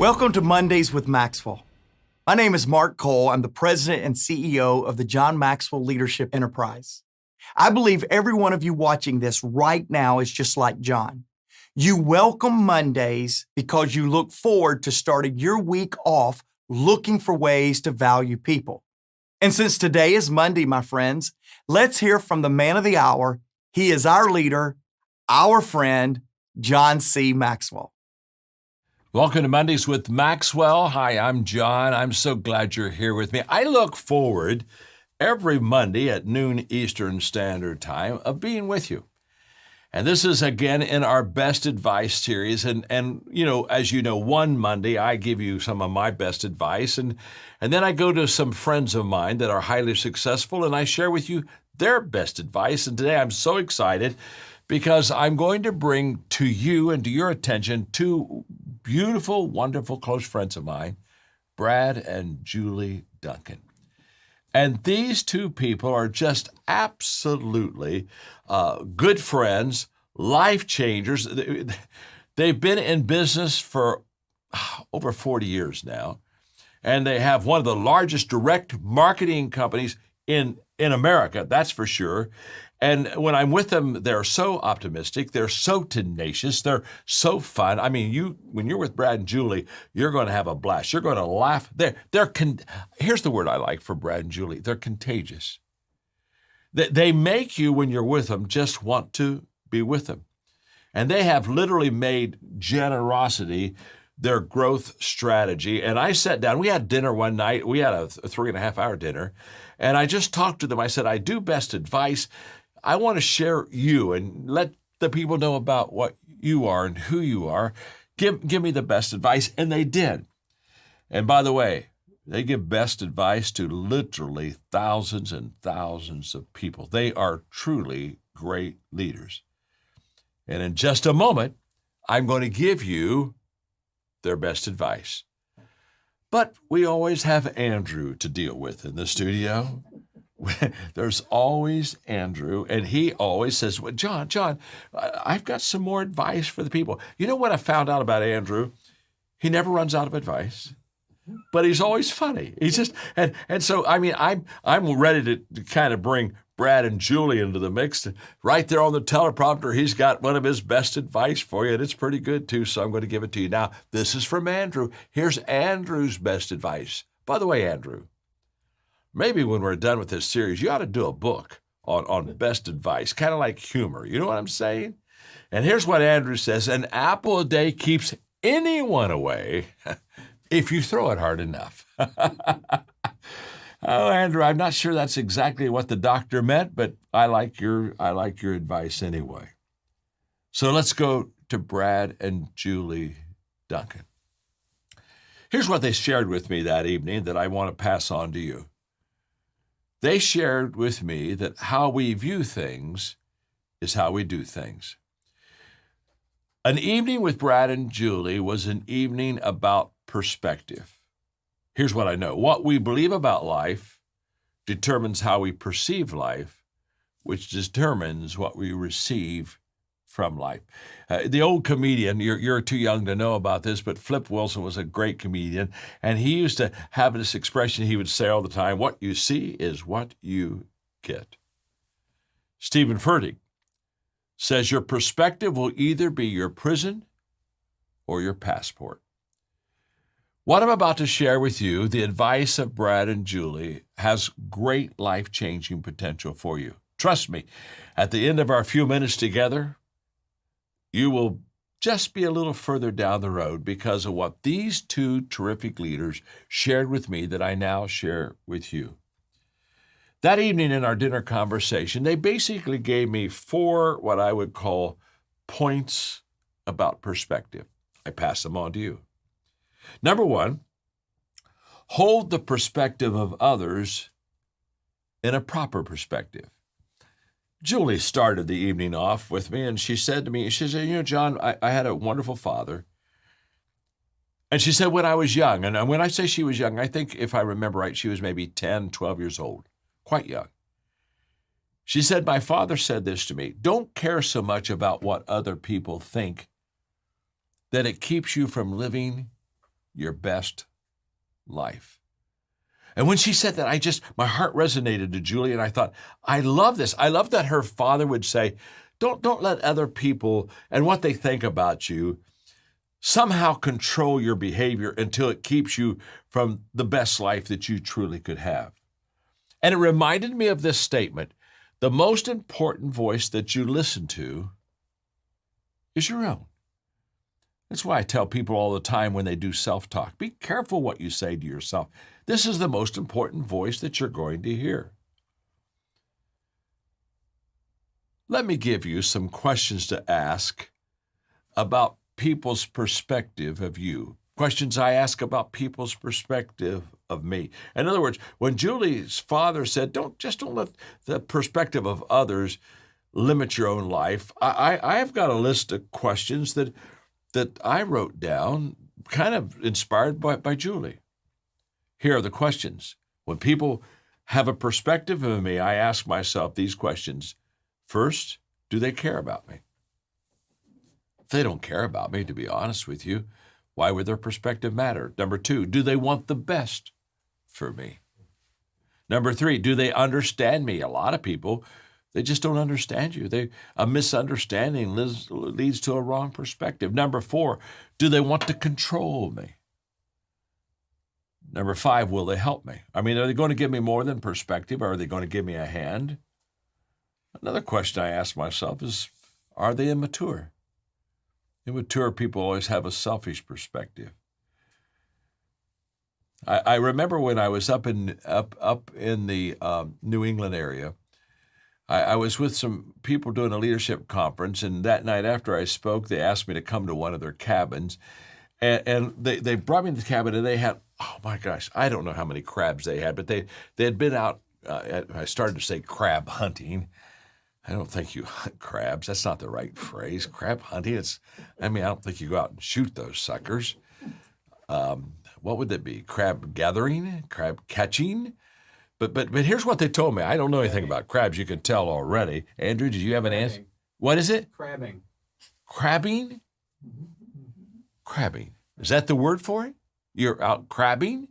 Welcome to Mondays with Maxwell. My name is Mark Cole. I'm the president and CEO of the John Maxwell Leadership Enterprise. I believe every one of you watching this right now is just like John. You welcome Mondays because you look forward to starting your week off looking for ways to value people. And since today is Monday, my friends, let's hear from the man of the hour. He is our leader, our friend, John C. Maxwell. Welcome to Mondays with Maxwell. Hi, I'm John. I'm so glad you're here with me. I look forward every Monday at noon Eastern Standard Time of being with you. And this is again in our best advice series. And as you know, one Monday I give you some of my best advice. And then I go to some friends of mine that are highly successful and I share with you their best advice. And today I'm so excited because I'm going to bring to you and to your attention two beautiful, wonderful, close friends of mine, Brad and Julie Duncan. And these two people are just absolutely good friends, life changers. They've been in business for over 40 years now, and they have one of the largest direct marketing companies in America, that's for sure. And when I'm with them, they're so optimistic, they're so tenacious, they're so fun. I mean, when you're with Brad and Julie, you're going to have a blast. You're going to laugh. Here's the word I like for Brad and Julie. They're contagious. They make you, when you're with them, just want to be with them. And they have literally made generosity their growth strategy. And I sat down, we had dinner one night. We had a 3.5-hour dinner. And I just talked to them. I said, I do best advice. I want to share you and let the people know about what you are and who you are. Give me the best advice. And they did. And by the way, they give best advice to literally thousands and thousands of people. They are truly great leaders. And in just a moment, I'm going to give you their best advice. But we always have Andrew to deal with in the studio. There's always Andrew, and he always says, well, John, I've got some more advice for the people. You know what I found out about Andrew? He never runs out of advice, but he's always funny. He's just, and so, I mean, I'm ready to kind of bring Brad and Julie into the mix. Right there on the teleprompter, he's got one of his best advice for you, and it's pretty good too, so I'm going to give it to you. Now, this is from Andrew. Here's Andrew's best advice. By the way, Andrew, maybe when we're done with this series, you ought to do a book on best advice, kind of like humor. You know what I'm saying? And here's what Andrew says: an apple a day keeps anyone away if you throw it hard enough. Oh, Andrew, I'm not sure that's exactly what the doctor meant, but I like your advice anyway. So let's go to Brad and Julie Duncan. Here's what they shared with me that evening that I want to pass on to you. They shared with me that how we view things is how we do things. An evening with Brad and Julie was an evening about perspective. Here's what I know. What we believe about life determines how we perceive life, which determines what we receive from life. The old comedian, you're too young to know about this, but Flip Wilson was a great comedian, and he used to have this expression he would say all the time: what you see is what you get. Stephen Furtick says your perspective will either be your prison or your passport. What I'm about to share with you, the advice of Brad and Julie, has great life-changing potential for you. Trust me, at the end of our few minutes together, you will just be a little further down the road because of what these two terrific leaders shared with me that I now share with you. That evening in our dinner conversation, they basically gave me 4 what I would call points about perspective. I pass them on to you. Number 1, hold the perspective of others in a proper perspective. Julie started the evening off with me, and she said to me, she said, John, I had a wonderful father. And she said, when I was young, and when I say she was young, I think if I remember right, she was maybe 10, 12 years old, quite young. She said, my father said this to me: don't care so much about what other people think that it keeps you from living your best life. And when she said that, my heart resonated to Julie, and I thought, I love this. I love that her father would say, don't let other people and what they think about you somehow control your behavior until it keeps you from the best life that you truly could have. And it reminded me of this statement: the most important voice that you listen to is your own. That's why I tell people all the time when they do self-talk, be careful what you say to yourself. This is the most important voice that you're going to hear. Let me give you some questions to ask about people's perspective of you. Questions I ask about people's perspective of me. In other words, when Julie's father said, don't let the perspective of others limit your own life, I've got a list of questions that I wrote down, kind of inspired by Julie. Here are the questions. When people have a perspective of me, I ask myself these questions. First, do they care about me? If they don't care about me, to be honest with you, why would their perspective matter? Number two, do they want the best for me? Number three, do they understand me? A lot of people, they just don't understand you. A misunderstanding leads to a wrong perspective. Number four, do they want to control me? Number five, will they help me? I mean, are they going to give me more than perspective, or are they going to give me a hand? Another question I ask myself is, are they immature? Immature people always have a selfish perspective. I remember when I was up in the New England area, I was with some people doing a leadership conference, and that night after I spoke, they asked me to come to one of their cabins, and they brought me to the cabin, and they had, oh my gosh, I don't know how many crabs they had, but they had been out, I started to say crab hunting. I don't think you hunt crabs. That's not the right phrase. Crab hunting, I don't think you go out and shoot those suckers. What would that be? Crab gathering? Crab catching? But here's what they told me. I don't know anything about crabs. You can tell already. Andrew, did you have an answer? What is it? Crabbing. Crabbing? Crabbing. Is that the word for it? You're out crabbing?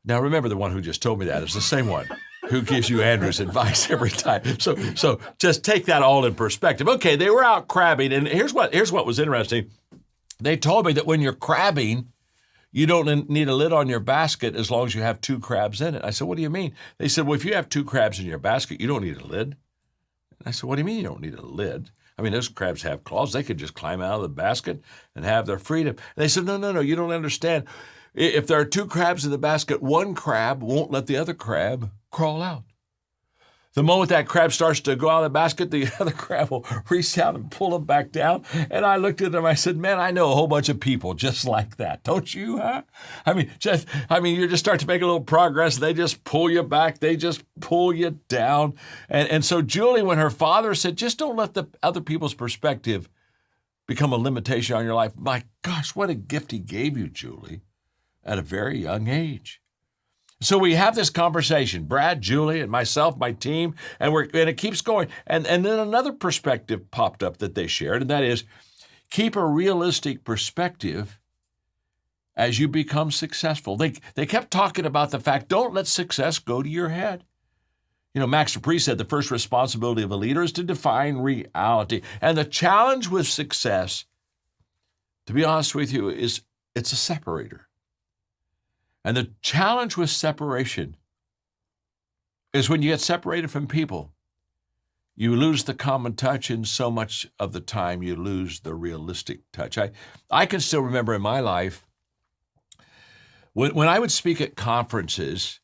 Now remember, the one who just told me that is the same one who gives you Andrew's advice every time. So just take that all in perspective. Okay, they were out crabbing, and here's what was interesting. They told me that when you're crabbing, you don't need a lid on your basket as long as you have 2 crabs in it. I said, what do you mean? They said, well, if you have 2 crabs in your basket, you don't need a lid. And I said, what do you mean you don't need a lid? I mean, those crabs have claws. They could just climb out of the basket and have their freedom. And they said, no, you don't understand. If there are 2 crabs in the basket, one crab won't let the other crab crawl out. The moment that crab starts to go out of the basket, the other crab will reach down and pull him back down. And I looked at him, I said, man, I know a whole bunch of people just like that. Don't you, huh? You just start to make a little progress. They just pull you back. They just pull you down. And so Julie, when her father said, just don't let the other people's perspective become a limitation on your life. My gosh, what a gift he gave you, Julie, at a very young age. So we have this conversation, Brad, Julie, and myself, my team, and it keeps going. And then another perspective popped up that they shared, and that is, keep a realistic perspective as you become successful. They kept talking about the fact, don't let success go to your head. Max Dupree said the first responsibility of a leader is to define reality. And the challenge with success, to be honest with you, is it's a separator. And the challenge with separation is when you get separated from people, you lose the common touch, and so much of the time you lose the realistic touch. I can still remember in my life, when I would speak at conferences,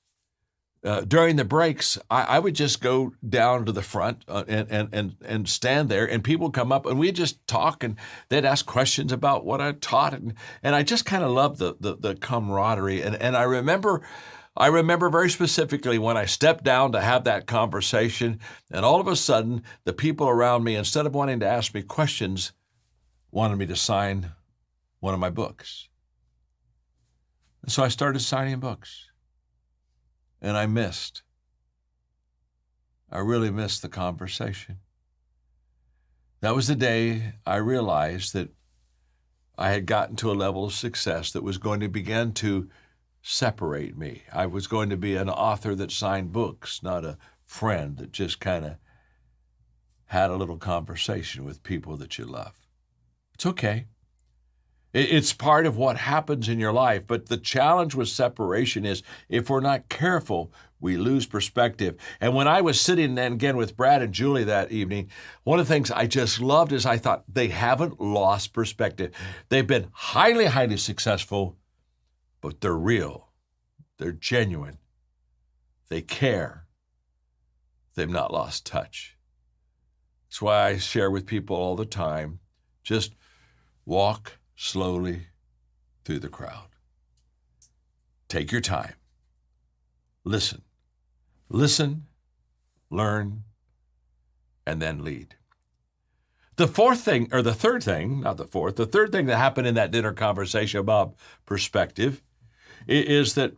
during the breaks, I would just go down to the front and stand there, and people would come up, and we'd just talk, and they'd ask questions about what I taught, and I just kind of loved the camaraderie. And I remember very specifically when I stepped down to have that conversation, and all of a sudden, the people around me, instead of wanting to ask me questions, wanted me to sign one of my books. And so I started signing books. And I really missed the conversation. That was the day I realized that I had gotten to a level of success that was going to begin to separate me. I was going to be an author that signed books, not a friend that just kind of had a little conversation with people that you love. It's okay. It's part of what happens in your life. But the challenge with separation is if we're not careful, we lose perspective. And when I was sitting then again with Brad and Julie that evening, one of the things I just loved is I thought they haven't lost perspective. They've been highly, highly successful, but they're real. They're genuine. They care. They've not lost touch. That's why I share with people all the time, just walk slowly through the crowd. Take your time. Listen. Listen, learn, and then lead. The third thing that happened in that dinner conversation about perspective is that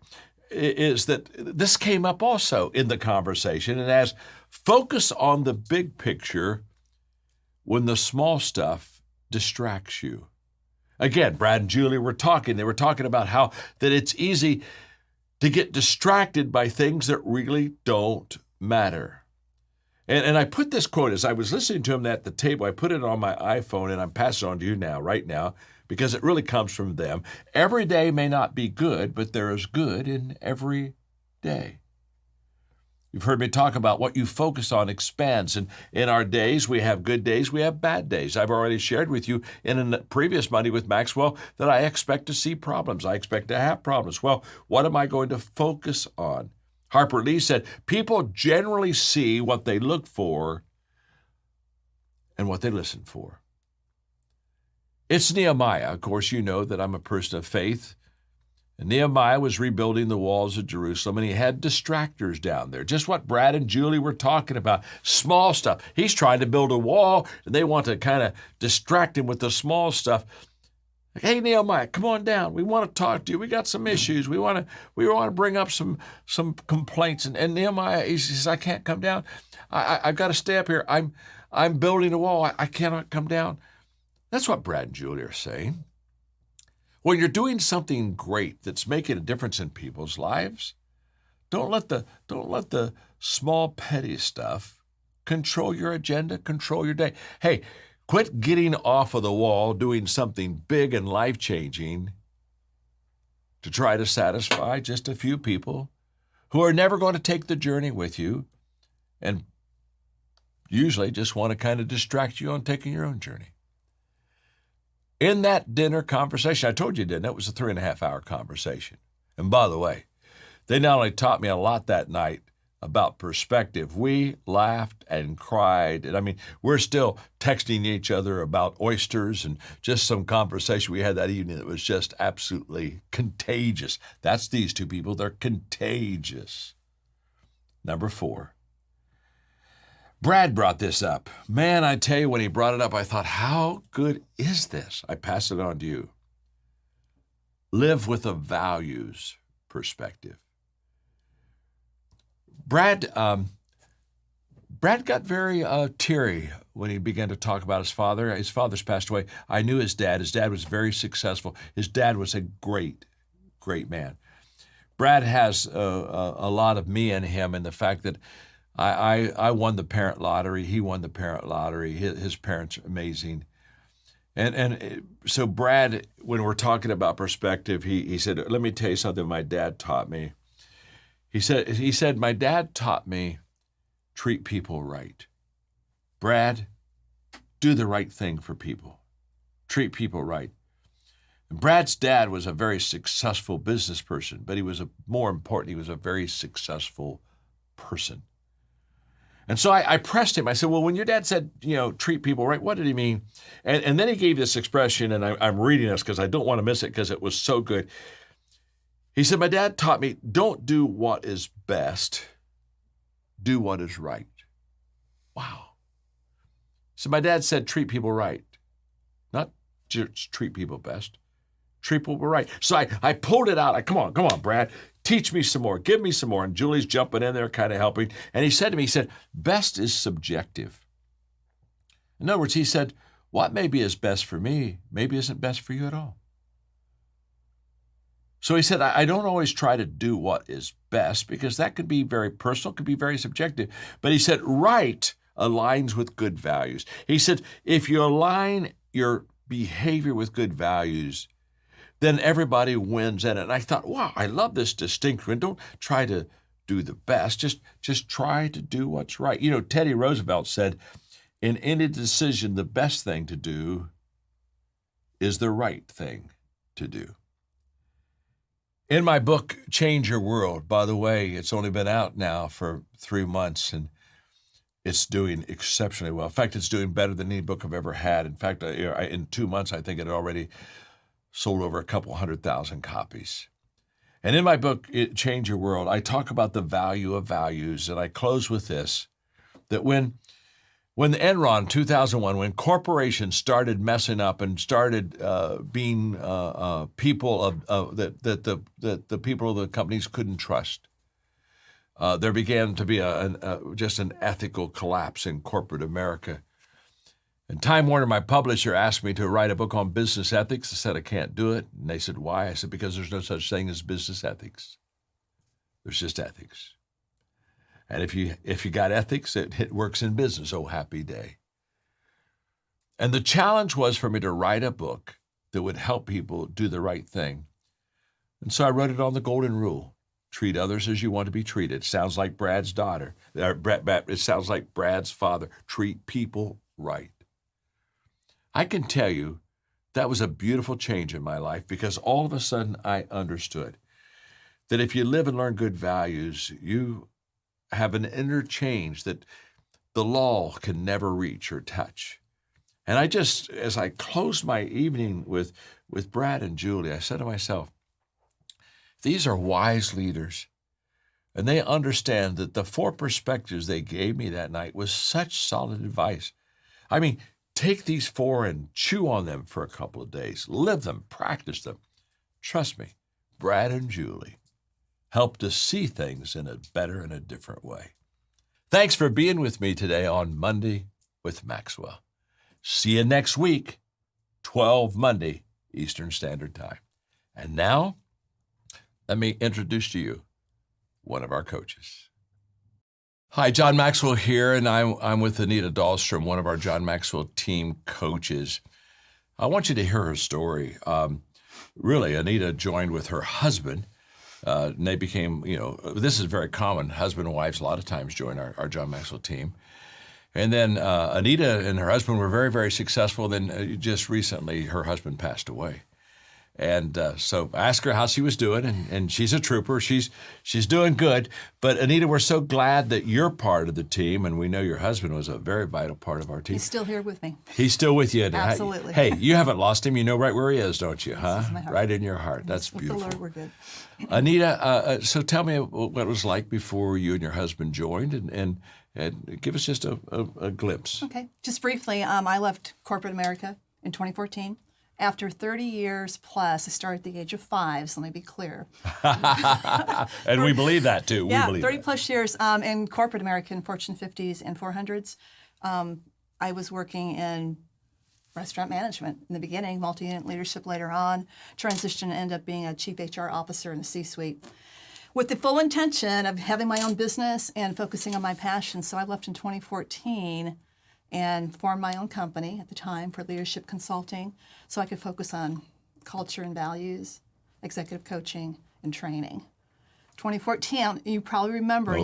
this came up also in the conversation, and as focus on the big picture when the small stuff distracts you. Again, Brad and Julie were talking. They were talking about how that it's easy to get distracted by things that really don't matter. And I put this quote, as I was listening to him at the table, I put it on my iPhone, and I'm passing it on to you now, right now, because it really comes from them. Every day may not be good, but there is good in every day. You've heard me talk about what you focus on expands. And in our days, we have good days, we have bad days. I've already shared with you in a previous Monday with Maxwell that I expect to see problems. I expect to have problems. Well, what am I going to focus on? Harper Lee said, people generally see what they look for and what they listen for. It's Nehemiah. Of course, you know that I'm a person of faith. And Nehemiah was rebuilding the walls of Jerusalem, and he had distractors down there. Just what Brad and Julie were talking about, small stuff. He's trying to build a wall, and they want to kind of distract him with the small stuff. Like, hey, Nehemiah, come on down. We want to talk to you. We got some issues. We want to bring up some complaints. And Nehemiah, he says, I can't come down. I've got to stay up here. I'm building a wall. I cannot come down. That's what Brad and Julie are saying. When you're doing something great that's making a difference in people's lives, don't let the small petty stuff control your agenda, control your day. Hey, quit getting off of the wall doing something big and life-changing to try to satisfy just a few people who are never going to take the journey with you and usually just want to kind of distract you on taking your own journey. In that dinner conversation, I told you, didn't it? It was a 3.5-hour conversation. And by the way, they not only taught me a lot that night about perspective, we laughed and cried. And I mean, we're still texting each other about oysters and just some conversation we had that evening that was just absolutely contagious. That's these two people. They're contagious. Number 4. Brad brought this up. Man, I tell you, when he brought it up, I thought, how good is this? I pass it on to you. Live with a values perspective. Brad got very teary when he began to talk about his father. His father's passed away. I knew his dad. His dad was very successful. His dad was a great, great man. Brad has a lot of me in him, and the fact that I won the parent lottery. He won the parent lottery. His parents are amazing. And so Brad, when we're talking about perspective, he said, let me tell you something my dad taught me. He said, my dad taught me treat people right. Brad, do the right thing for people. Treat people right. And Brad's dad was a very successful business person, but he was more important, he was a very successful person. And so I pressed him. I said, well, when your dad said, treat people right, what did he mean? And then he gave this expression, and I'm reading this because I don't want to miss it because it was so good. He said, my dad taught me, don't do what is best, do what is right. Wow. So my dad said, treat people right. Not just treat people best, treat people right. So I pulled it out. Come on, Brad. Teach me some more. Give me some more. And Julie's jumping in there, kind of helping. And he said to me, best is subjective. In other words, he said, what maybe is best for me maybe isn't best for you at all. So he said, I don't always try to do what is best because that could be very personal, could be very subjective. But he said, right aligns with good values. He said, if you align your behavior with good values, then everybody wins in it. And I thought, wow, I love this distinction. Don't try to do the best. Just try to do what's right. You know, Teddy Roosevelt said, in any decision, the best thing to do is the right thing to do. In my book, Change Your World, by the way, it's only been out now for 3 months, and it's doing exceptionally well. In fact, it's doing better than any book I've ever had. In fact, in 2 months, I think it had already sold over a couple 100,000 copies. And in my book, Change Your World, I talk about the value of values, and I close with this, that when the Enron 2001, when corporations started messing up and started being people that the people of the companies couldn't trust, there began to be just an ethical collapse in corporate America. And Time Warner, my publisher, asked me to write a book on business ethics. I said, I can't do it. And they said, why? I said, because there's no such thing as business ethics. There's just ethics. And if you got ethics, it works in business. Oh, happy day. And the challenge was for me to write a book that would help people do the right thing. And so I wrote it on the golden rule. Treat others as you want to be treated. Sounds like Brad's daughter. It sounds like Brad's father. Treat people right. I can tell you that was a beautiful change in my life because all of a sudden I understood that if you live and learn good values, you have an inner change that the law can never reach or touch. And I just, as I closed my evening with Brad and Julie, I said to myself, these are wise leaders, and they understand that the 4 perspectives they gave me that night was such solid advice. I mean, take these 4 and chew on them for a couple of days. Live them, practice them. Trust me, Brad and Julie helped us see things in a better and a different way. Thanks for being with me today on Monday with Maxwell. See you next week, 12 Monday, Eastern Standard Time. And now, let me introduce to you one of our coaches. Hi, John Maxwell here, and I'm with Anita Dahlstrom, one of our John Maxwell Team coaches. I want you to hear her story. Really, Anita joined with her husband, and they became, this is very common. Husband and wives a lot of times join our John Maxwell Team. And then Anita and her husband were very, very successful. Then just recently, her husband passed away. And so I asked her how she was doing, and she's a trooper. She's doing good. But Anita, we're so glad that you're part of the team, and we know your husband was a very vital part of our team. He's still here with me. He's still with you. Absolutely. Hey, you haven't lost him. You know right where he is, don't you? Huh? This is my heart. Right in your heart. That's beautiful. With the Lord, we're good. Anita, so tell me what it was like before you and your husband joined, and give us just a glimpse. Okay. Just briefly, I left corporate America in 2014. After 30 years plus, I started at the age of 5, so let me be clear. And we believe that, too. Yeah, we believe 30 that. plus years in corporate America, in Fortune 50s and 400s. I was working in restaurant management in the beginning, multi-unit leadership later on, transitioned and ended up being a chief HR officer in the C-suite with the full intention of having my own business and focusing on my passion. So I left in 2014 and formed my own company at the time for leadership consulting so I could focus on culture and values, executive coaching, and training. 2014, you probably remember,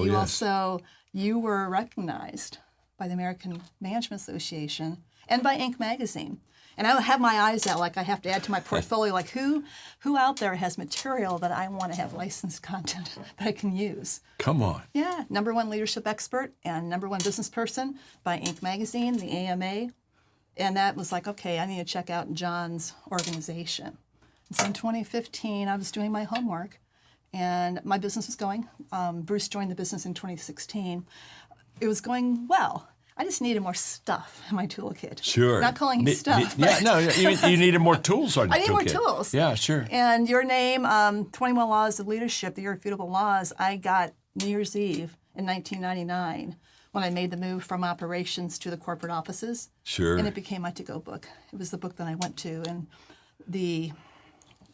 you were recognized by the American Management Association and by Inc. magazine. And I have my eyes out, like I have to add to my portfolio, like who out there has material that I want to have licensed content that I can use? Come on. Yeah, #1 leadership expert and #1 business person by Inc. magazine, the AMA. And that was like, okay, I need to check out John's organization. And so in 2015, I was doing my homework and my business was going. Bruce joined the business in 2016. It was going well. I just needed more stuff in my toolkit. Sure. Not calling it stuff. Yeah, no, you needed more tools on your toolkit. I needed more tools. Yeah, sure. And your name, 21 Laws of Leadership, the Irrefutable Laws, I got New Year's Eve in 1999 when I made the move from operations to the corporate offices. Sure. And it became my to-go book. It was the book that I went to, and the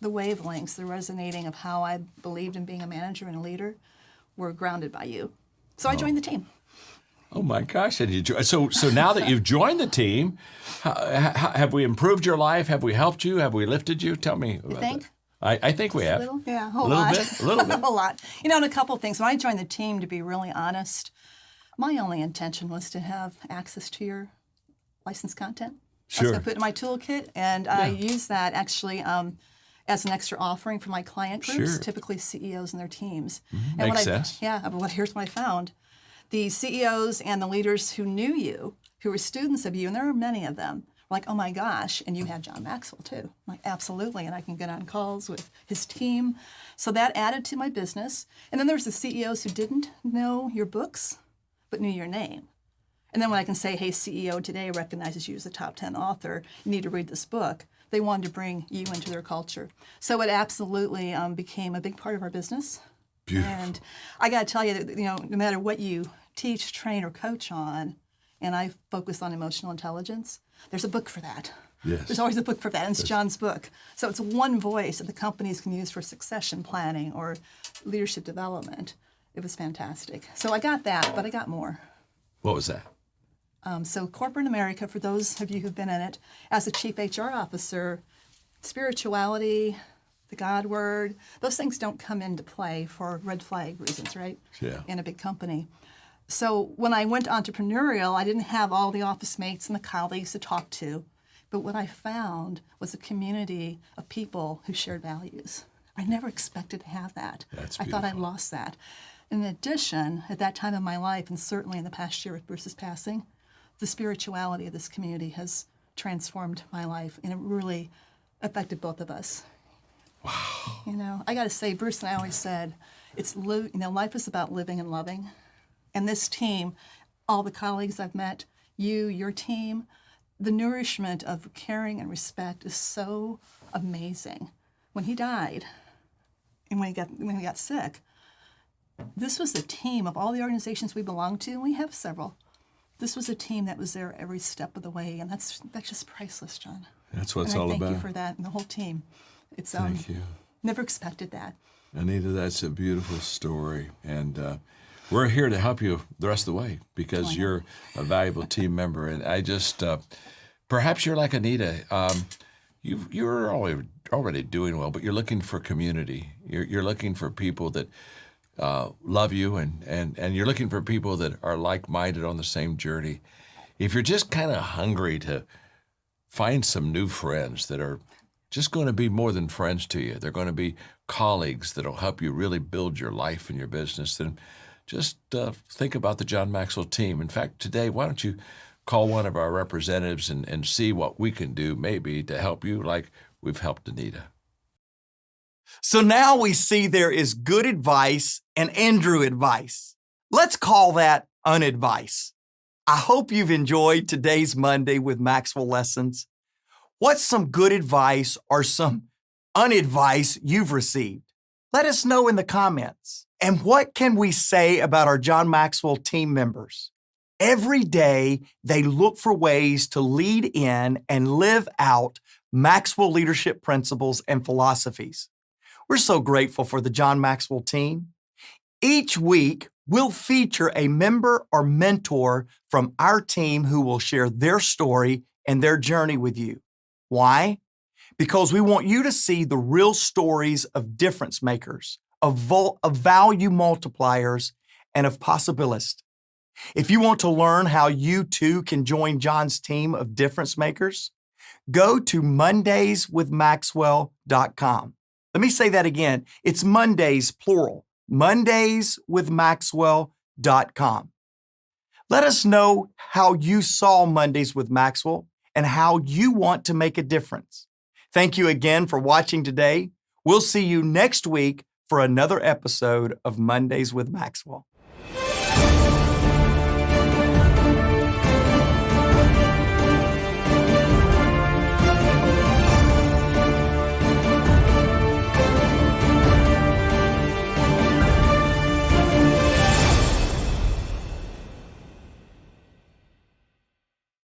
wavelengths, the resonating of how I believed in being a manager and a leader were grounded by you. So I joined the team. Oh my gosh! So now that you've joined the team, have we improved your life? Have we helped you? Have we lifted you? Tell me. You think? I think we have. A little? Yeah, a whole little lot. bit. A little bit. A whole lot. You know, and a couple of things. When I joined the team, to be really honest, my only intention was to have access to your licensed content. Sure. I was going to put it in my toolkit, and I use that actually as an extra offering for my client groups, Sure. typically CEOs and their teams. Mm-hmm. And Makes sense. Yeah, well, here's what I found. The CEOs and the leaders who knew you, who were students of you, and there are many of them, were like, oh my gosh, and you had John Maxwell too. I'm like, absolutely, and I can get on calls with his team. So that added to my business. And then there's the CEOs who didn't know your books, but knew your name. And then when I can say, hey, CEO today recognizes you as a top 10 author, you need to read this book, they wanted to bring you into their culture. So it absolutely became a big part of our business. Beautiful. And I got to tell you that, no matter what you teach, train, or coach on, and I focus on emotional intelligence, there's a book for that. Yes. There's always a book for that, and it's John's book. So it's one voice that the companies can use for succession planning or leadership development. It was fantastic. So I got that, but I got more. What was that? So corporate America, for those of you who've been in it, as a chief HR officer, spirituality, the God word, those things don't come into play for red flag reasons, right? Yeah. In a big company. So when I went entrepreneurial, I didn't have all the office mates and the colleagues to talk to. But what I found was a community of people who shared values. I never expected to have that. That's I thought I'd beautiful. lost that. In addition, at that time in my life, and certainly in the past year with Bruce's passing, the spirituality of this community has transformed my life, and it really affected both of us. Wow. I got to say, Bruce and I always said, life is about living and loving. And this team, all the colleagues I've met, your team, the nourishment of caring and respect is so amazing. When he died, and when he got sick, this was a team of all the organizations we belong to, and we have several. This was a team that was there every step of the way, and that's just priceless, John. That's what it's and all I thank about. you for that, and the whole team. It's Thank you. Never expected that. Anita, that's a beautiful story. And we're here to help you the rest of the way because you're a valuable team member. And I just, perhaps you're like Anita. You're already doing well, but you're looking for community. You're looking for people that love you, and you're looking for people that are like-minded on the same journey. If you're just kind of hungry to find some new friends that are just going to be more than friends to you, they're going to be colleagues that'll help you really build your life and your business, then just think about the John Maxwell team. In fact, today, why don't you call one of our representatives and see what we can do maybe to help you like we've helped Anita. So now we see there is good advice and Andrew advice. Let's call that unadvice. I hope you've enjoyed today's Monday with Maxwell lessons. What's some good advice or some unadvice you've received? Let us know in the comments. And what can we say about our John Maxwell team members? Every day, they look for ways to lead in and live out Maxwell leadership principles and philosophies. We're so grateful for the John Maxwell team. Each week, we'll feature a member or mentor from our team who will share their story and their journey with you. Why? Because we want you to see the real stories of difference makers, of value multipliers, and of possibilists. If you want to learn how you too can join John's team of difference makers, go to mondayswithmaxwell.com. Let me say that again. It's Mondays, plural, mondayswithmaxwell.com. Let us know how you saw Mondays with Maxwell and how you want to make a difference. Thank you again for watching today. We'll see you next week for another episode of Mondays with Maxwell.